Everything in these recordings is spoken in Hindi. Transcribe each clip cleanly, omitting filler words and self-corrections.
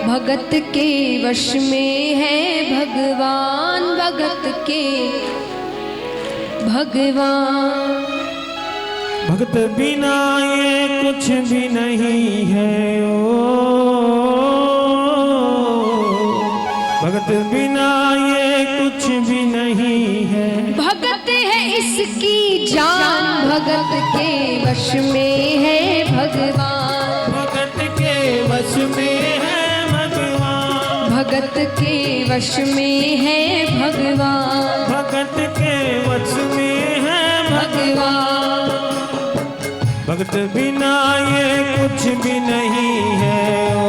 भगत के वश में है भगवान, भगत के भगवान। भगत बिना ये कुछ भी नहीं है ओ, भगत बिना ये कुछ भी नहीं है। भगत है इसकी जान, भगत के वश में है भगवान। भगत के वश में है भगवान, भगत के वश में है भगवान। भगत के वश में है भगवान। भगत बिना ये कुछ भी नहीं है ओ,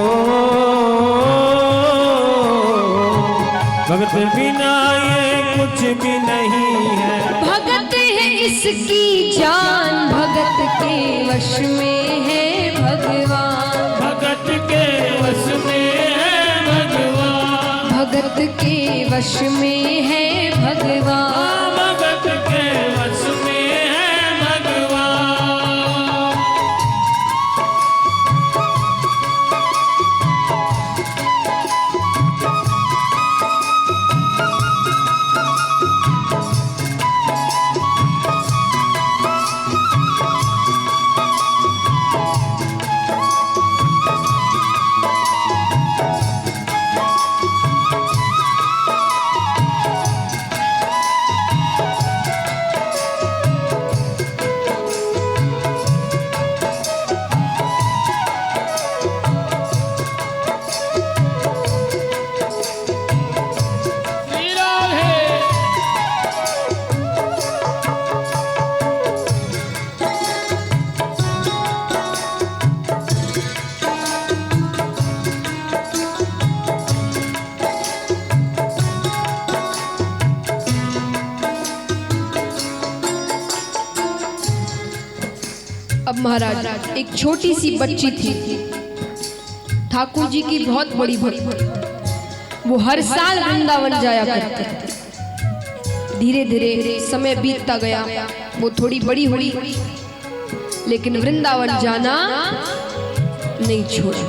भगत बिना ये कुछ भी नहीं है। भगत है इसकी जान, भगत के वश में है भगवान। भगत के वश में है भगवान, भगत के वश में है भगवान। भगत के वश में है भगवान। अब महाराज, एक छोटी सी बच्ची थी, ठाकुर जी की बहुत बड़ी भक्त। वो हर साल वृंदावन जाया करते थे। धीरे धीरे समय बीतता गया, वो थोड़ी बड़ी हुई, लेकिन वृंदावन जाना नहीं छोड़ा।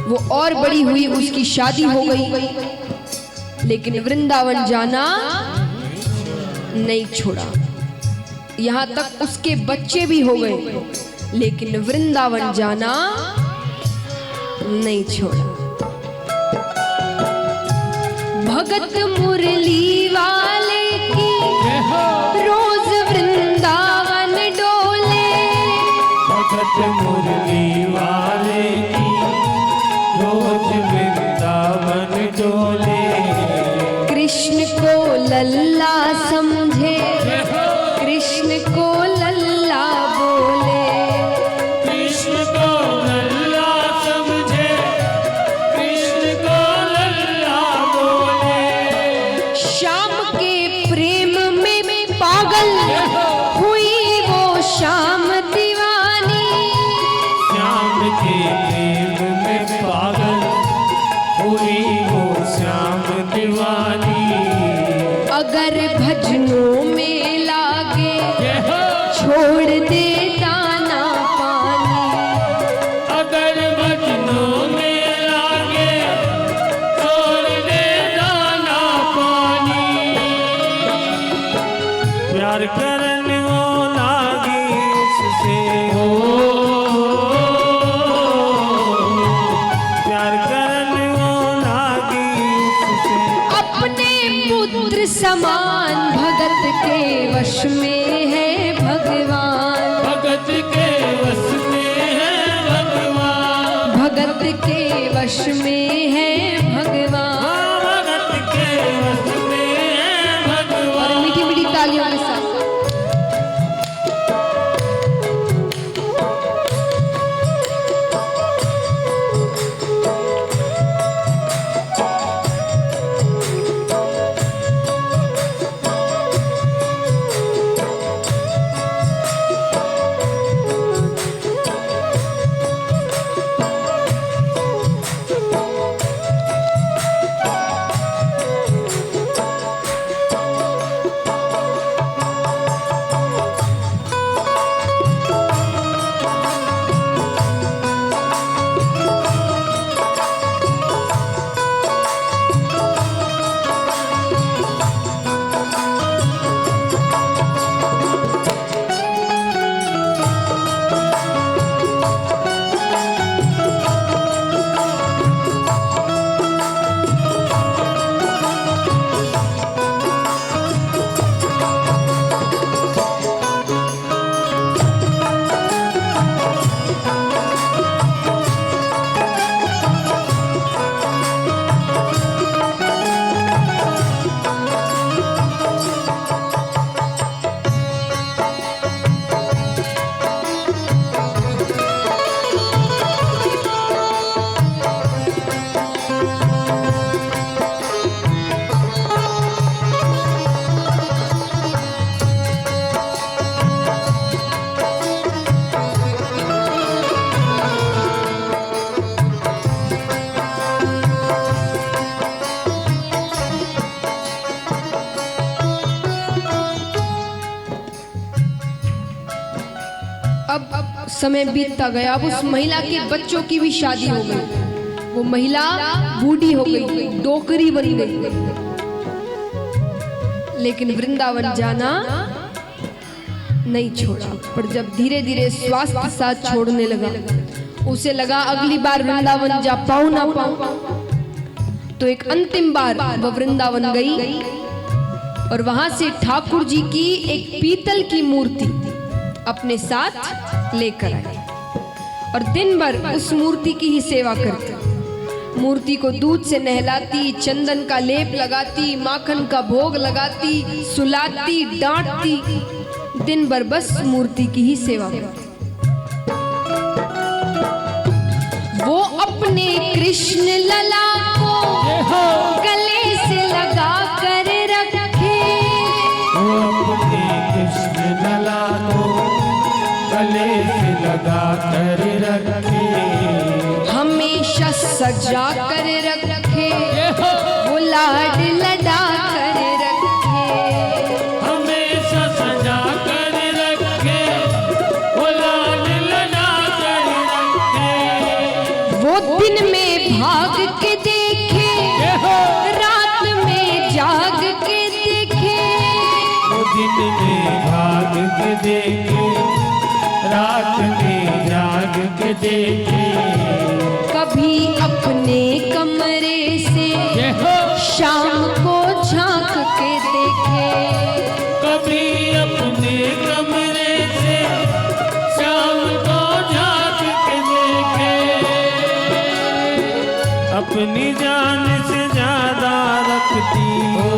वो और बड़ी हुई, उसकी शादी हो गई, लेकिन वृंदावन जाना नहीं छोड़ा। यहाँ तक उसके बच्चे भी हो गए, लेकिन वृंदावन जाना नहीं छोड़ा। भगत मुरली वाले की रोज वृंदावन डोले। भगत मुरली वाले की रोज वृंदावन डोले। कृष्ण को लल्ला समझे, कृष्ण को लल्ला बोले। कृष्ण को लल्ला समझे, कृष्ण को लल्ला बोले। श्याम के प्रेम में पागल हुई वो श्याम दीवानी। श्याम के प्रेम में पागल हुई वो श्याम दीवानी। अगर भजनों में लागे छोड़ दे दाना पानी। अगर भजनों में लागे छोड़ दे दाना पानी। प्यार करने वो लागी उससे हो, प्यार करने वो लागी उससे। अपने पुत्र समान भगत के वश में है भगवान। भगत के वश में है भगवान, भगत के वश में है भगवान। भगत के वश में है और भगवान। मीठी मीठी तालियों के साथ समय बीतता गया। अब उस महिला के बच्चों की भी शादी हो गई। वो महिला बूढ़ी हो गई, डोकरी बन गई, लेकिन वृंदावन जाना नहीं छोड़ा। पर जब धीरे धीरे स्वास्थ्य साथ छोड़ने लगा, उसे लगा अगली बार वृंदावन जा पाऊं ना पाऊं, तो एक अंतिम बार वह वृंदावन गई और वहां से ठाकुर जी की एक पीतल की मूर्ति अपने साथ लेकर आई और दिन भर उस मूर्ति की ही सेवा करती। मूर्ति को दूध से नहलाती, चंदन का लेप लगाती, माखन का भोग लगाती, सुलाती, डांटती, दिन भर बस मूर्ति की ही सेवा करती। वो अपने कृष्ण लला को गले से लगा कर रखे, वो अपने कृष्ण लला को गले से लगा कर रखे, हमेशा सजा कर रखे, वो लाड लदा कर रखे, हमेशा सजा कर रखे, वो लाड लदा कर रखे। वो दिन में भाग के देखे, रात में जाग के देखे, वो दिन में भाग के देखे, रात में जाग के देखे, कभी अपने कमरे से शाम को झांक के देखे, कभी अपने कमरे से शाम को झांक के देखे। अपनी जान से ज्यादा रखती हो,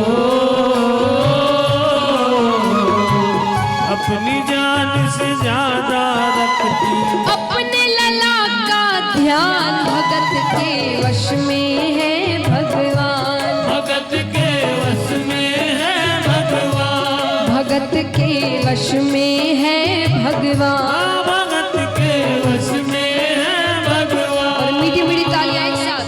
अपनी जान से ज्यादा रखती, अपने लला का ध्यान भगत के वश में है भगवान, भगत के वश में है भगवान, भगत के वश में है भगवान। भगत के वश में है भगवान। और मीठी मीठी तालियां एक साथ।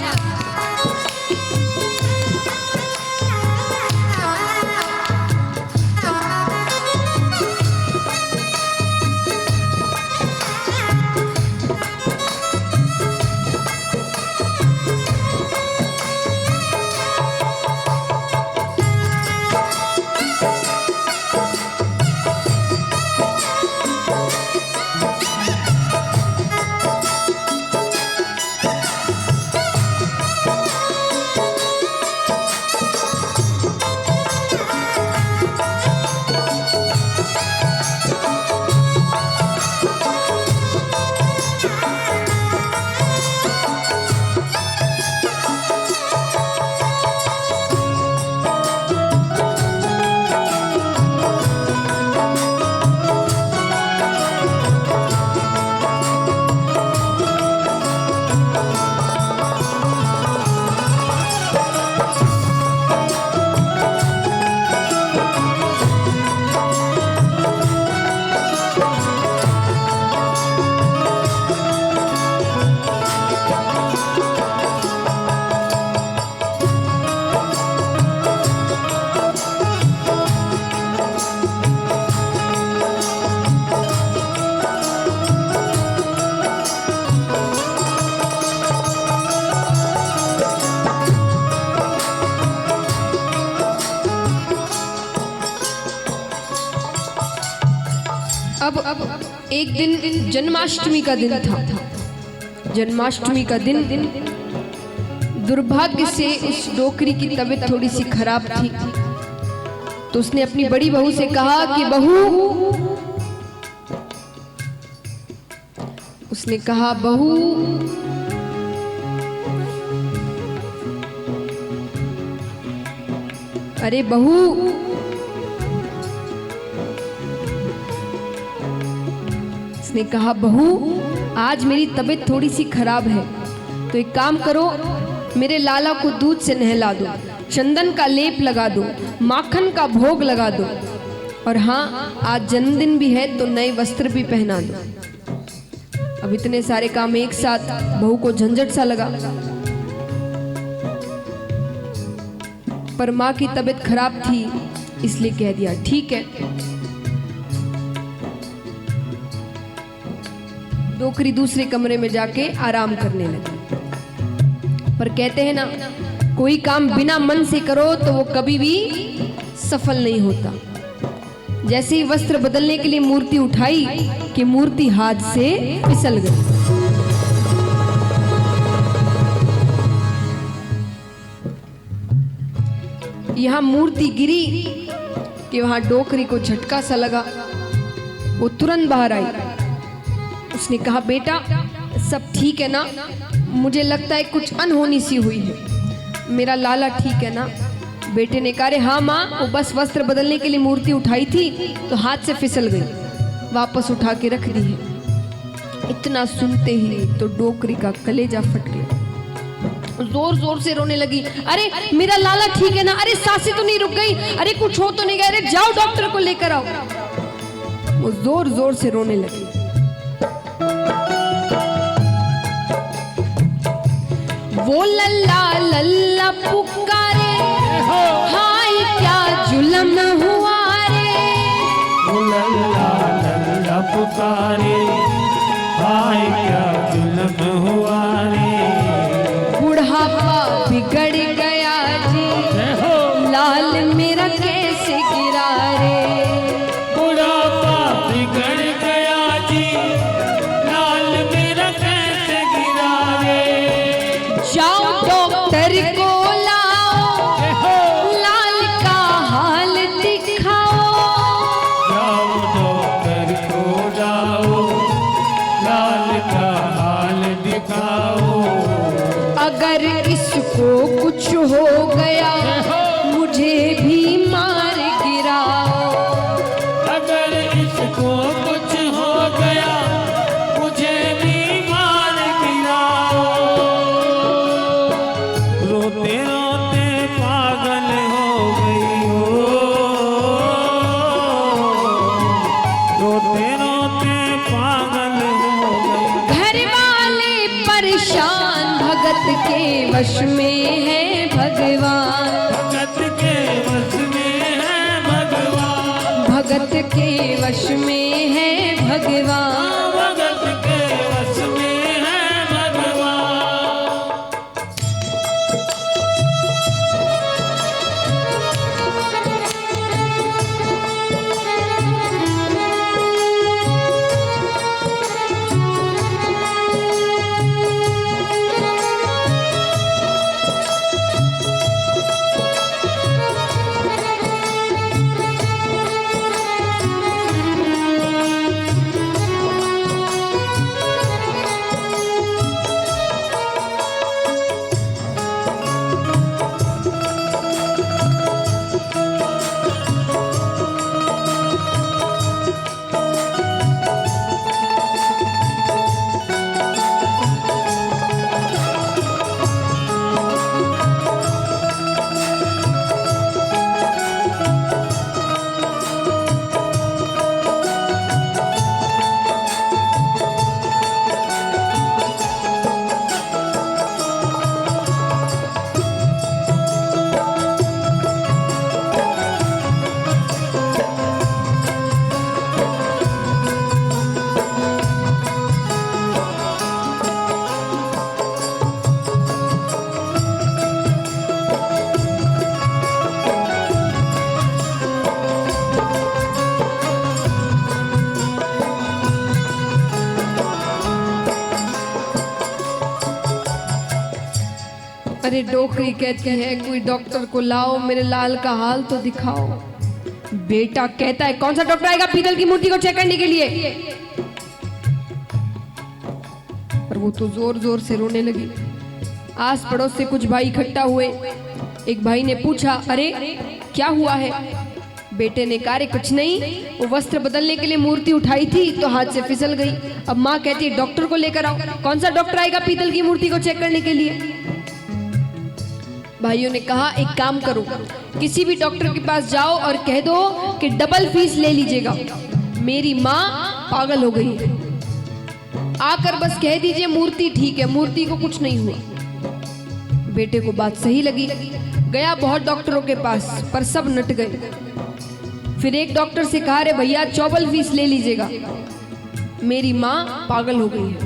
अब एक दिन जन्माष्टमी का दिन था। जन्माष्टमी का दिन दुर्भाग्य से उस डोकरी की तबीयत थोड़ी सी खराब थी, तो उसने अपनी बड़ी बहू से कहा कि बहू, उसने कहा बहू अरे बहू, उसने कहा बहू आज मेरी तबीयत थोड़ी सी खराब है, तो एक काम करो, मेरे लाला को दूध से नहला दो, चंदन का लेप लगा दो, माखन का भोग लगा दो, और हाँ आज जन्मदिन भी है तो नए वस्त्र भी पहना दो। अब इतने सारे काम एक साथ बहू को झंझट सा लगा, पर माँ की तबीयत खराब थी इसलिए कह दिया ठीक है। डोकरी दूसरे कमरे में जाके आराम करने लगी। पर कहते हैं ना, कोई काम बिना मन से करो तो वो कभी भी सफल नहीं होता। जैसे ही वस्त्र बदलने के लिए मूर्ति उठाई कि मूर्ति हाथ से फिसल गई। यहां मूर्ति गिरी कि वहां डोकरी को झटका सा लगा। वो तुरंत बाहर आई। उसने कहा, बेटा सब ठीक है ना? मुझे लगता है कुछ अनहोनी सी हुई है। मेरा लाला ठीक है ना? बेटे ने कहा, हाँ माँ, वो बस वस्त्र बदलने के लिए मूर्ति उठाई थी तो हाथ से फिसल गई, वापस उठा के रख दी है। इतना सुनते ही तो डोकरी का कलेजा फट गया। जोर जोर से रोने लगी, अरे मेरा लाला ठीक है ना? अरे सांसें तो नहीं रुक गई? अरे कुछ हो तो नहीं गया? अरे जाओ डॉक्टर को लेकर आओ। वो जोर जोर से रोने लगी। वो लल्ला लल्ला पुकारे, हाय क्या जुल्म हुआ रे। वो लल्ला लल्ला पुकारे, हाय क्या जुल्म हुआ रे। बुढ़ापा बिगड़ गया जी, लाल मेरा कैसे गिरा रे। बुढ़ापा बिगड़ गया जी, लाल मेरा कैसे गिरा रे। जाओ डॉक्टर को लाओ, लाल का हाल दिखाओ। जाओ डॉक्टर को लाओ, लाल का हाल दिखाओ। अगर इसको कुछ हो गया मुझे भी मार गिराओ। अगर इसको कुछ हो गया मुझे भी मार गिराओ। रोते रोते पागल हो गई हो, रोते रोते पागल हो गई। घर वाले परेशान, भगत के वश में है भगवान। भगत के वश में है भगवान, भगत के वश में है भगवान। भगत के वश में है भगवान। अरे डोकरी कहती है, कोई डॉक्टर को लाओ, मेरे लाल का हाल तो दिखाओ। बेटा कहता है, कौन सा डॉक्टर आएगा पीतल की मूर्ति को चेक करने के लिए? पर वो तो जोर जोर से रोने लगी। आस पड़ोस से कुछ भाई इकट्ठा हुए। एक भाई ने पूछा, अरे क्या हुआ है? बेटे ने कहा, कुछ नहीं, वो वस्त्र बदलने के लिए मूर्ति उठाई थी तो हाथ से फिसल गई। अब माँ कहती है, डॉक्टर को लेकर आओ। कौन सा डॉक्टर आएगा पीतल की मूर्ति को चेक करने के लिए? भाइयों ने कहा, एक काम करो, किसी भी डॉक्टर के पास जाओ और कह दो कि डबल फीस ले लीजिएगा, मेरी माँ पागल हो गई है। आकर बस कह दीजिए मूर्ति ठीक है, मूर्ति को कुछ नहीं हुआ। बेटे को बात सही लगी, गया बहुत डॉक्टरों के पास, पर सब नट गए। फिर एक डॉक्टर से कहा, रे भैया चौबल फीस ले लीजिएगा, मेरी माँ पागल हो गई है,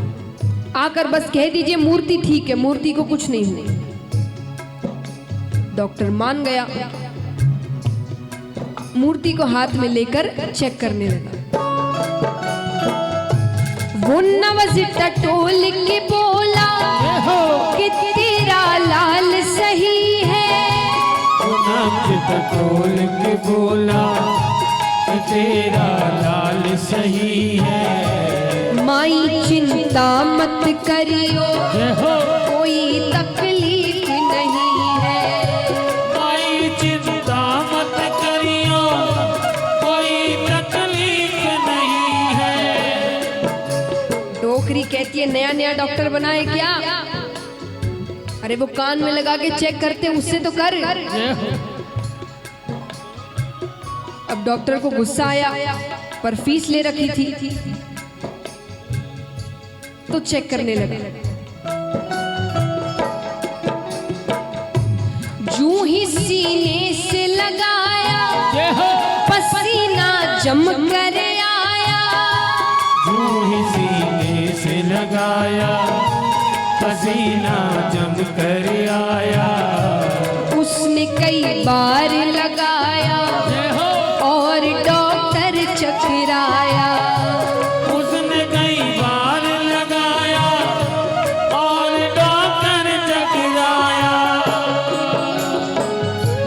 आकर बस कह दीजिए मूर्ति ठीक है, मूर्ति को कुछ नहीं हुआ। डॉक्टर मान गया, मूर्ति को हाथ में लेकर चेक करने लगा। वो नवज टटोल के बोला कि तेरा लाल सही है। वो नवज टटोल के बोला कि तेरा लाल सही है। माई चिंता मत करियो, कोई तकलीफ नहीं है। माई चिंता मत करियो, कोई तकलीफ नहीं है। डोकरी कहती है नया नया डॉक्टर बना है क्या? अरे वो कान में लगा के चेक करते, उससे तो कर। अब डॉक्टर को गुस्सा आया, पर फीस ले रखी थी तो चेक करने लगे। जूं ही सीने से लगाया, पसीना जम कर आया। जूं ही सीने से लगाया, पसीना जम कर आया। उसने कई बार लगाया और डॉक्टर चकराया। उसने कई बार लगाया और डॉक्टर चकराया।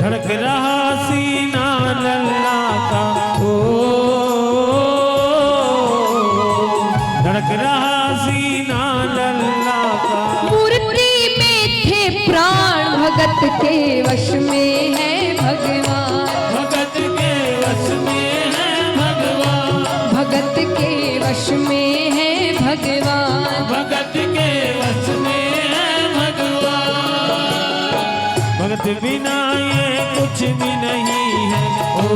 धड़क रहा सीना लल्ला का, ओ धड़क रहा सीना लल्ला का। मूर्ति में थे प्राण, भगत के वश में है भगवान। भगत के वश में है भगवान। भगत के वश में है भगवान। भगत के वश में है भगवान। भगत बिना ये कुछ भी नहीं है, ओ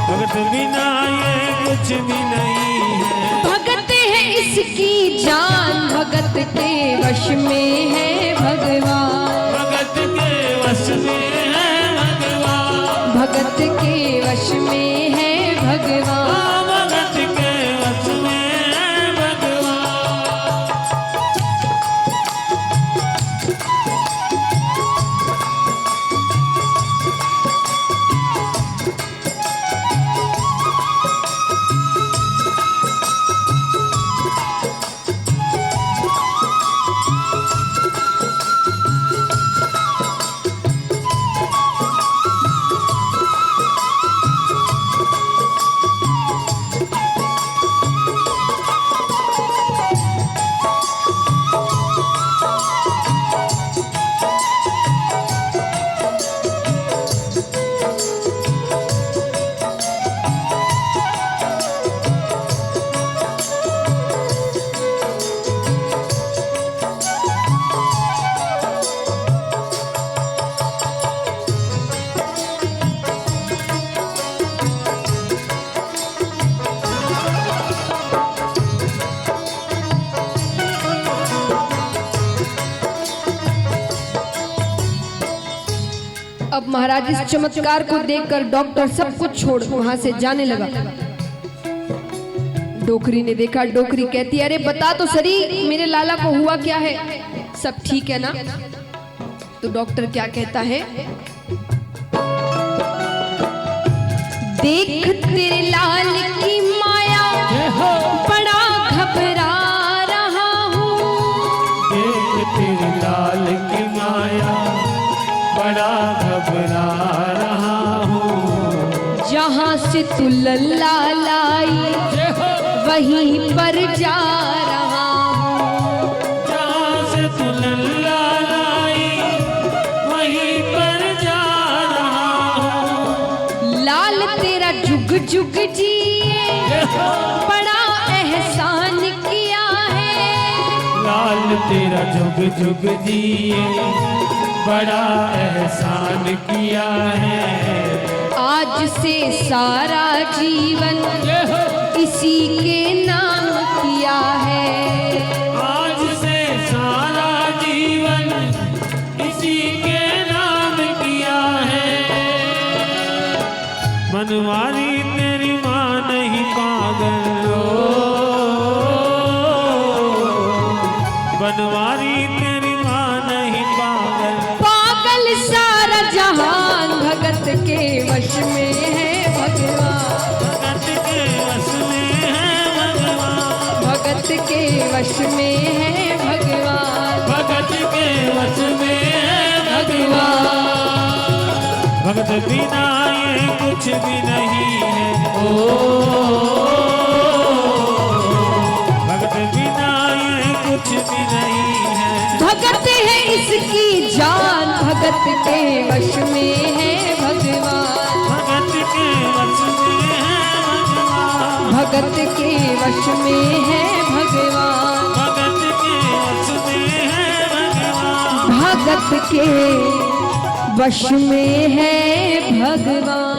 भगत बिना ये कुछ भी नहीं है। भगत है इसकी जान, भगत के वश में है भगवान। भगत के वश में है भगवान। भगत के वश में है भगवान। भगत के वश में है भगवान। अब महाराज इस चमत्कार को देखकर डॉक्टर सब कुछ छोड़ वहां से जाने लगा। डोकरी ने देखा, डोकरी कहती अरे बता तो सही मेरे लाला को हुआ क्या है, सब ठीक है ना? तो डॉक्टर क्या कहता है, देख तेरे लाल की माया बड़ा घबरा रहा हूँ। देख तेरे लाल की माया बड़ा घबरा रहा हूँ। जहाँ से तू लल्ला लाई वहीं पर जा रहा हूँ। जहाँ से तू लल्ला लाई वहीं पर जा रहा हूँ। लाल तेरा जुग जुग जिए बड़ा एहसान किया है। लाल तेरा जुग जुग जिए बड़ा एहसान किया है। आज से सारा जीवन इसी के नाम किया है। आज से सारा जीवन इसी के नाम किया है। मनमानी तेरी माँ ने बनवारी तेरी माँ नहीं पागल। पागल सारा जहान भगत के वश में है भगवान। भगत के वश में है भगवान। भगत के वश में है भगवान। भगत के वश में है भगवान। भगत बिना ये कुछ भी नहीं है। ओ भगत बिना ये कुछ भी नहीं है। भगत है इसकी जान भगत के वश में है भगवान। भगत के वश में है भगवान। भगत के वश में है भगवान। भगत के वश में है भगवान। भगत के वश में है भगवान।